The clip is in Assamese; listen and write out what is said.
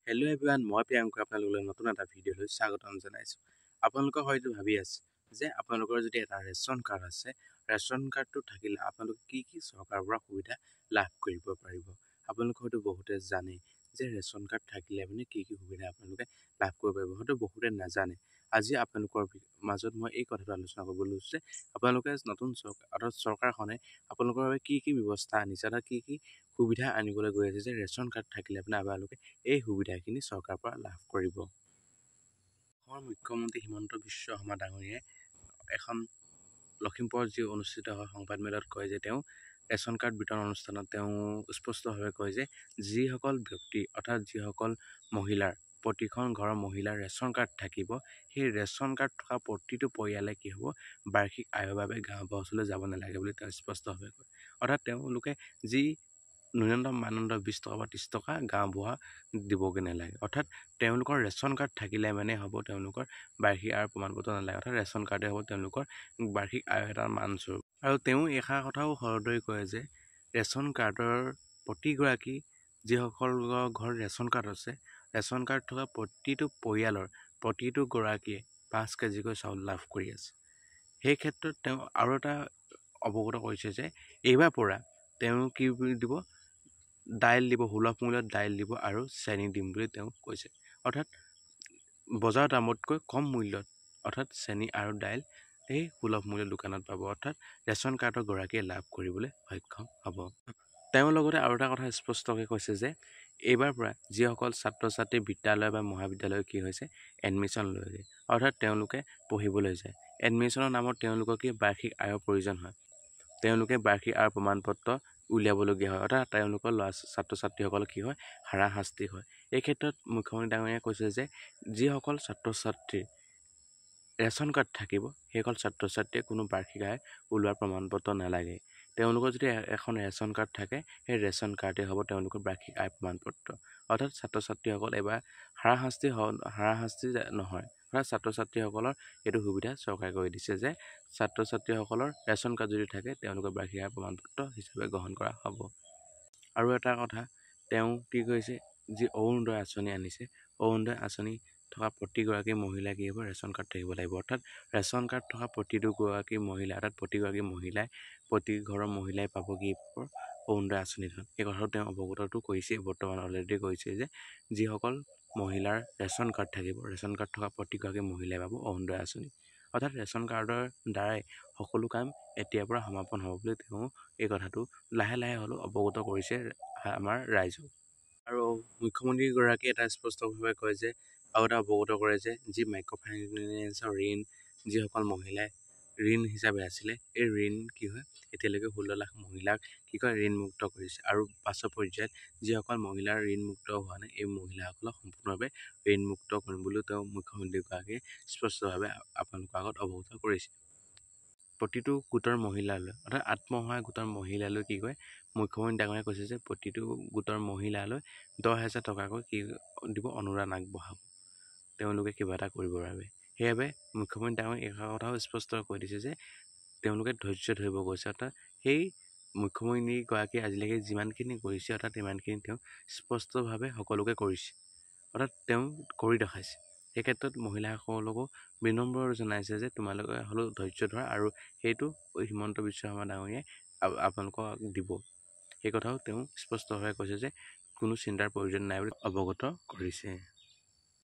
হেল্ল' এভৰিৱান, মই প্ৰিয়াংক আপোনালোকলৈ নতুন এটা ভিডিঅ'লৈ স্বাগতম জনাইছোঁ। আপোনালোকে হয়তো ভাবি আছে যে আপোনালোকৰ যদি এটা ৰেচন কাৰ্ড আছে, ৰেচন কাৰ্ডটো থাকিলে আপোনালোকে কি চৰকাৰৰ পৰা সুবিধা লাভ কৰিব পাৰিব। আপোনালোকে হয়তো বহুতে জানে যে ৰেচন কাৰ্ড থাকিলে মানে কি সুবিধা আপোনালোকে লাভ কৰিব পাৰিব, হয়তো বহুতে নাজানে। আজি আপোনালোকৰ মাজত মই এই কথাটো আলোচনা কৰিব লৈছোঁ যে আপোনালোকে নতুন চৰকাৰখনে আপোনালোকৰ বাবে কি ব্যৱস্থা আনিছে অৰ্থাৎ কি সুবিধা আনিবলৈ গৈ আছে যে ৰেচন কাৰ্ড থাকিলে আপোনালোকে এই সুবিধাখিনি চৰকাৰৰ পৰা লাভ কৰিব। অসমৰ মুখ্যমন্ত্ৰী হিমন্ত বিশ্ব শৰ্মা ডাঙৰীয়াই এখন লখিমপুৰত যি অনুষ্ঠিত হয় সংবাদমেলত কয় যে তেওঁ ৰেচন কাৰ্ড বিতৰণ অনুষ্ঠানত তেওঁ স্পষ্টভাৱে কয় যে যিসকল ব্যক্তি অৰ্থাৎ যিসকল মহিলাৰ প্ৰতিখন ঘৰৰ মহিলাৰ ৰেচন কাৰ্ড থাকিব, সেই ৰেচন কাৰ্ড থকা প্ৰতিটো পৰিয়ালে কি হ'ব, বাৰ্ষিক আয়ৰ বাবে গাঁওবুঢ়ালৈ যাব নালাগে বুলি তেওঁ স্পষ্টভাৱে কয়। অৰ্থাৎ তেওঁলোকে যি ন্যূনতম মানদণ্ড 20 টকা বা 30 টকা গাঁওবুঢ়া দিবগৈ নালাগে। অৰ্থাৎ তেওঁলোকৰ ৰেচন কাৰ্ড থাকিলে মানে হ'ব তেওঁলোকৰ বাৰ্ষিক আয়ৰ প্ৰমাণপত্ৰ নালাগে। অৰ্থাৎ ৰেচন কাৰ্ডে হ'ব তেওঁলোকৰ বাৰ্ষিক আয়ৰ এটা মানস্বৰূপ। আৰু তেওঁ এষাৰ কথাও সদৰি কৰে যে ৰেচন কাৰ্ডৰ প্ৰতিগৰাকী যিসকলৰ ঘৰত ৰেচন কাৰ্ড আছে, ৰেচন কাৰ্ড থকা প্ৰতিটো পৰিয়ালৰ প্ৰতিটো গৰাকীয়ে 5 কেজিকৈ চাউল লাভ কৰি আছে। সেই ক্ষেত্ৰত তেওঁ আৰু এটা অৱগত কৰিছে যে এইবাৰ পৰা তেওঁ কি দিব, দাইল দিব, সুলভ মূল্যত দাইল দিব আৰু চেনি দিম বুলি তেওঁ কৈছে। অৰ্থাৎ বজাৰৰ দামতকৈ কম মূল্যত অৰ্থাৎ চেনি আৰু দাইল এই সুলভ মূল্যৰ দোকানত পাব। অৰ্থাৎ ৰেচন কাৰ্ডৰ গৰাকীয়ে লাভ কৰিবলৈ সক্ষম হ'ব। তেওঁ লগতে আৰু এটা কথা স্পষ্টকৈ কৈছে যে এইবাৰ পৰা যিসকল ছাত্ৰ ছাত্ৰী বিদ্যালয় বা মহাবিদ্যালয় কি হৈছে এডমিশ্যন লৈছে, অৰ্থাৎ তেওঁলোকে পঢ়িবলৈ যায়, এডমিশ্যনৰ নামত তেওঁলোকৰ কি বাৰ্ষিক আয়ৰ প্ৰয়োজন হয়, তেওঁলোকে বাৰ্ষিক আয়ৰ প্ৰমাণপত্ৰ উলিয়াবলগীয়া হয়। অৰ্থাৎ তেওঁলোকৰ ছাত্ৰ ছাত্ৰীসকল কি হয়, হাৰাশাস্তি হয়। এই ক্ষেত্ৰত মুখ্যমন্ত্ৰী ডাঙৰীয়াই কৈছে যে যিসকল ছাত্ৰ ছাত্ৰীৰ ৰেচন কাৰ্ড থাকিব, সেইসকল ছাত্ৰ ছাত্ৰীয়ে কোনো বাৰ্ষিক আয় ওলোৱাৰ প্ৰমাণপত্ৰ নালাগে। তেওঁলোকৰ যদি এখন ৰেচন কাৰ্ড থাকে, সেই ৰেচন কাৰ্ডে হ'ব তেওঁলোকৰ বাৰ্ষিক আয় প্ৰমাণপত্ৰ। অৰ্থাৎ ছাত্ৰ ছাত্ৰীসকল এবাৰ হাৰাশাস্তি নহয়। অৰ্থাৎ ছাত্ৰ ছাত্ৰীসকলৰ এইটো সুবিধা চৰকাৰে কৰি দিছে যে ছাত্ৰ ছাত্ৰীসকলৰ ৰেচন কাৰ্ড যদি থাকে তেওঁলোকৰ বাৰ্ষিক আয় প্ৰমাণপত্ৰ হিচাপে গ্ৰহণ কৰা হ'ব। আৰু এটা কথা তেওঁ কি কৈছে, যি অৰুণোদয় আঁচনি আনিছে, অৰুণোদয় আঁচনি থকা প্ৰতিগৰাকী মহিলাই কি হ'ব, ৰেচন কাৰ্ড থাকিব লাগিব। অৰ্থাৎ ৰেচন কাৰ্ড থকা প্ৰতিগৰাকী মহিলা অৰ্থাৎ প্ৰতিগৰাকী মহিলাই প্ৰতি ঘৰৰ মহিলাই পাব কি অৰুণোদয় আঁচনি ধন। এই কথাটো তেওঁ অৱগতটো কৰিছে, বৰ্তমান অলৰেডি কৰিছে যে যিসকল মহিলাৰ ৰেচন কাৰ্ড থাকিব, ৰেচন কাৰ্ড থকা প্ৰতিগৰাকী মহিলাই পাব অৰুণোদয় আঁচনি। অৰ্থাৎ ৰেচন কাৰ্ডৰ দ্বাৰাই সকলো কাম এতিয়াৰ পৰা সমাপন হ'ব বুলি তেওঁ এই কথাটো লাহে হ'লেও অৱগত কৰিছে আমাৰ ৰাইজক। আৰু মুখ্যমন্ত্ৰীগৰাকীয়ে এটা স্পষ্টভাৱে কয় যে আৰু এটা অৱগত কৰে যে যি মাইক্ৰ' ফাইনেন্সৰ ঋণ যিসকল মহিলাই ঋণ হিচাপে আছিলে, এই ঋণ কি হয় এতিয়ালৈকে 16 লাখ মহিলাক কি কয় ঋণমুক্ত কৰিছে। আৰু পাছৰ পৰ্যায়ত যিসকল মহিলাৰ ঋণমুক্ত হোৱা নাই, এই মহিলাসকলক সম্পূৰ্ণভাৱে ঋণমুক্ত কৰিম বুলিও তেওঁ মুখ্যমন্ত্ৰীগৰাকীয়ে স্পষ্টভাৱে আপোনালোকৰ আগত অৱগত কৰিছে। প্ৰতিটো গোটৰ মহিলালৈ অৰ্থাৎ আত্মসহায়ক গোটৰ মহিলালৈ কি কয় মুখ্যমন্ত্ৰী ডাঙৰীয়াই কৈছে যে প্ৰতিটো গোটৰ মহিলালৈ 10,000 টকাকৈ কি দিব, অনুদান আগবঢ়াব তেওঁলোকে কিবা এটা কৰিবৰ বাবে। সেইবাবে মুখ্যমন্ত্ৰী ডাঙৰীয়াই এই কথাও স্পষ্ট কৈ দিছে যে তেওঁলোকে ধৈৰ্য ধৰিব কৈছে। অৰ্থাৎ সেই মুখ্যমন্ত্ৰীগৰাকীয়ে আজিলৈকে যিমানখিনি কৰিছে অৰ্থাৎ ইমানখিনি তেওঁ স্পষ্টভাৱে সকলোকে কৰিছে, অৰ্থাৎ তেওঁ কৰি দেখাইছে। সেই ক্ষেত্ৰত মহিলাসকলকো বিনম্ৰ জনাইছে যে তোমালোকে হ'লেও ধৈৰ্য ধৰা আৰু সেইটো হিমন্ত বিশ্ব শৰ্মা ডাঙৰীয়াই আপোনালোকক দিব। সেই কথাও তেওঁ স্পষ্টভাৱে কৈছে যে কোনো চিন্তাৰ প্ৰয়োজন নাই বুলি অৱগত কৰিছে।